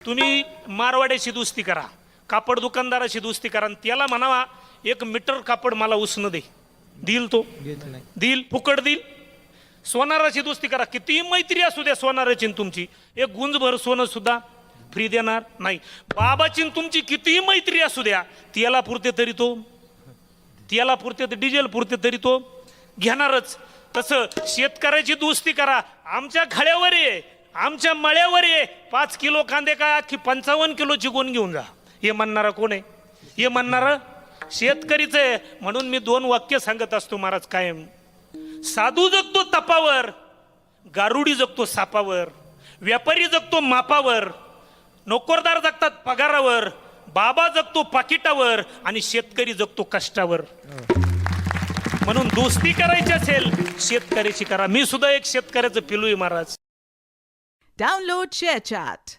तुम्ही मारवाड्याशी दोस्ती करा, कापड दुकानदाराशी दोस्ती करा आणि त्याला म्हणावा 1 मीटर कापड मला उसणं दे, देईल तो? देईल? फुकट देईल? सोनाराची दोस्ती करा, किती मैत्री असू द्या सोनाराची तुमची, 1 गुंजभर सोनं सुद्धा फ्री देणार नाही. बाबाची तुमची कितीही मैत्री असू द्या, त्याला पुरते तरी तो, त्याला पुरते तर डिझेल पुरते तरी तो घेणारच. तसं शेतकऱ्याची दोस्ती करा, आमच्या खळ्यावर ये, आमच्या मळ्यावर ये, 5 किलो कांदे काय अख्खी 55 किलोची गोण घेऊन जा, हे म्हणणारा कोण आहे? हे म्हणणारं शेतकरीच आहे. म्हणून मी 2 वाक्य सांगत असतो महाराज कायम. साधू जगतो तपावर, गारुडी जगतो सापावर, व्यापारी जगतो मापावर, नोकरदार जगतात पगारावर, बाबा जगतो पाकिटावर आणि शेतकरी जगतो कष्टावर. म्हणून दोस्ती करायची असेल शेतकऱ्याची करा. मी सुद्धा एक शेतकऱ्याचं पिलू आहे महाराज. Download ShareChat.